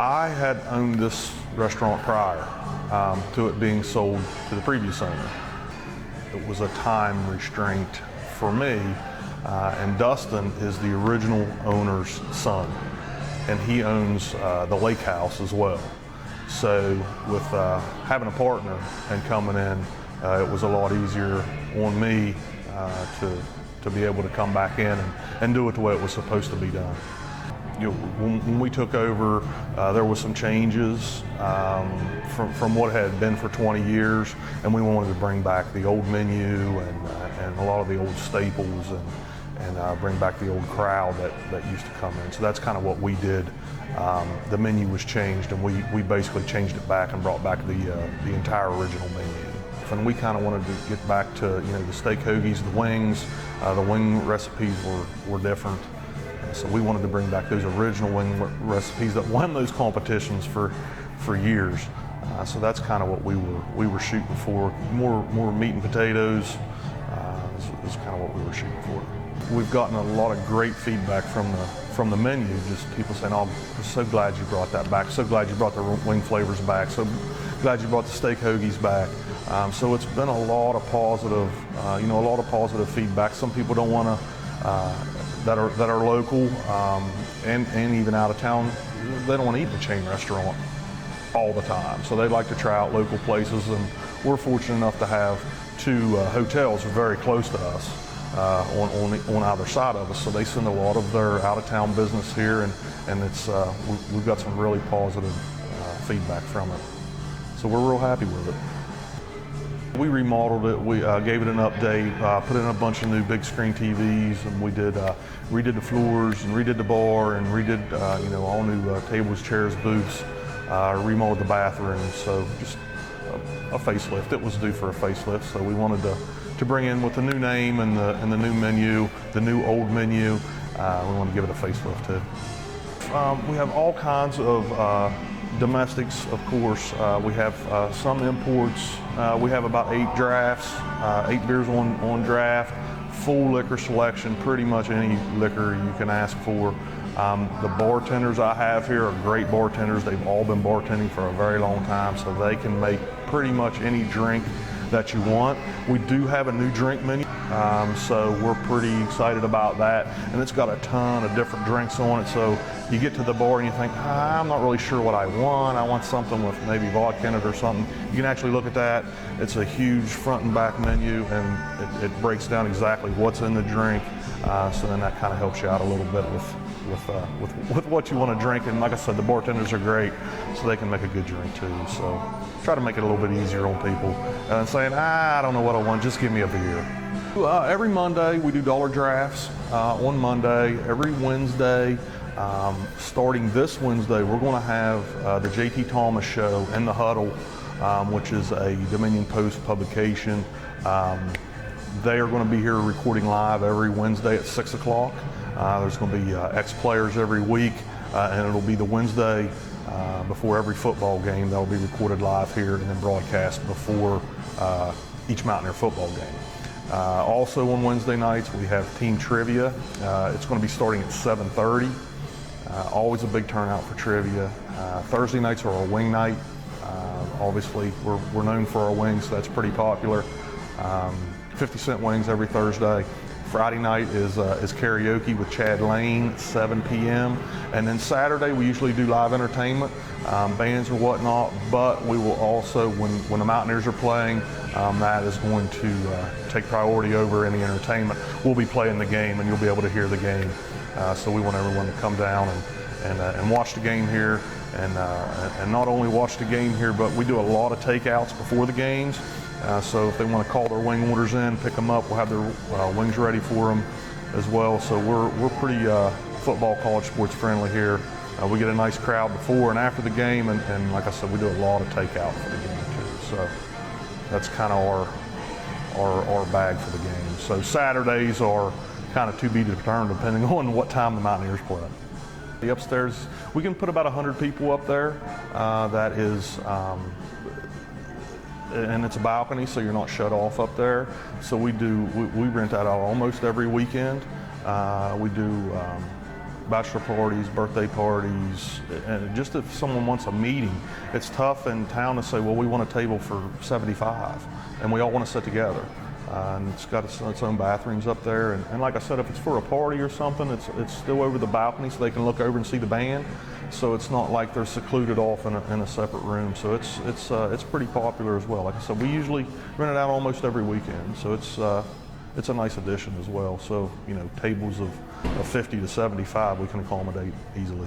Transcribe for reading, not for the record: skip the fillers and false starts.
I had owned this restaurant prior to it being sold to the previous owner. It was a time restraint for me, and Dustin is the original owner's son, and he owns the lake house as well. So with having a partner and coming in, it was a lot easier on me to be able to come back in and do it the way it was supposed to be done. You know, when we took over, there was some changes from what had been for 20 years, and we wanted to bring back the old menu and a lot of the old staples and bring back the old crowd that used to come in. So that's kind of what we did. The menu was changed, and we basically changed it back and brought back the entire original menu. And we kind of wanted to get back to, you know, the steak hoagies, the wings. The wing recipes were different. So we wanted to bring back those original wing recipes that won those competitions for years. So that's kind of what we were shooting for. More meat and potatoes is kind of what we were shooting for. We've gotten a lot of great feedback from the menu. Just people saying, "Oh, I'm so glad you brought that back. So glad you brought the wing flavors back. So glad you brought the steak hoagies back." So it's been a lot of positive, a lot of positive feedback. Some people don't want to. That are local and even out of town, they don't want to eat in a chain restaurant all the time. So they like to try out local places, and we're fortunate enough to have two hotels very close to us on either side of us. So they send a lot of their out of town business here, and it's we've got some really positive feedback from it. So we're real happy with it. We remodeled it, we gave it an update, put in a bunch of new big screen TVs, and we did redid the floors and redid the bar and redid all new tables, chairs, booths, remodeled the bathroom. So just a facelift. It was due for a facelift, so we wanted to bring in with the new name and the new menu, the new old menu. We wanted to give it a facelift too. We have all kinds of domestics, of course. We have some imports. We have about 8 drafts, 8 beers on draft, full liquor selection, pretty much any liquor you can ask for. The bartenders I have here are great bartenders. They've all been bartending for a very long time, so they can make pretty much any drink that you want. We do have a new drink menu, so we're pretty excited about that, and it's got a ton of different drinks on it. So you get to the bar and you think, I'm not really sure what I want something with maybe vodka in it or something. You can actually look at that. It's a huge front and back menu, and it breaks down exactly what's in the drink, so then that kind of helps you out a little bit with what you want to drink. And like I said, the bartenders are great, so they can make a good drink too. So try to make it a little bit easier on people and saying, I don't know what I want, just give me a beer. Every Monday we do dollar drafts on Monday. Every Wednesday, starting this Wednesday, we're going to have the JT Thomas Show in the Huddle, which is a Dominion Post publication. They are going to be here recording live every Wednesday at 6 o'clock. There's going to be ex-players every week, and it'll be the Wednesday before every football game. That'll be recorded live here and then broadcast before each Mountaineer football game. Also on Wednesday nights we have team trivia. It's going to be starting at 7:30. Always a big turnout for trivia. Thursday nights are our wing night. Obviously we're known for our wings, so that's pretty popular. 50-cent wings every Thursday. Friday night is karaoke with Chad Lane at 7 p.m. And then Saturday we usually do live entertainment, bands or whatnot, but we will also, when the Mountaineers are playing, that is going to take priority over any entertainment. We'll be playing the game and you'll be able to hear the game. So we want everyone to come down and watch the game here, and not only watch the game here, but we do a lot of takeouts before the games. So if they want to call their wing orders in, pick them up, we'll have their wings ready for them as well. So we're pretty football, college sports friendly here. We get a nice crowd before and after the game, and like I said, we do a lot of takeout for the game too. So that's kind of our bag for the game. So Saturdays are kind of to be determined depending on what time the Mountaineers play. The upstairs, we can put about 100 people up there. That is, and it's a balcony, so you're not shut off up there. So we rent that out almost every weekend. We do bachelor parties, birthday parties, and just if someone wants a meeting. It's tough in town to say, well, we want a table for 75, and we all want to sit together. And it's got its own bathrooms up there, and like I said, if it's for a party or something, it's still over the balcony so they can look over and see the band. So it's not like they're secluded off in a separate room. So it's pretty popular as well. Like I said, we usually rent it out almost every weekend. So it's a nice addition as well. So, you know, tables of 50 to 75 we can accommodate easily.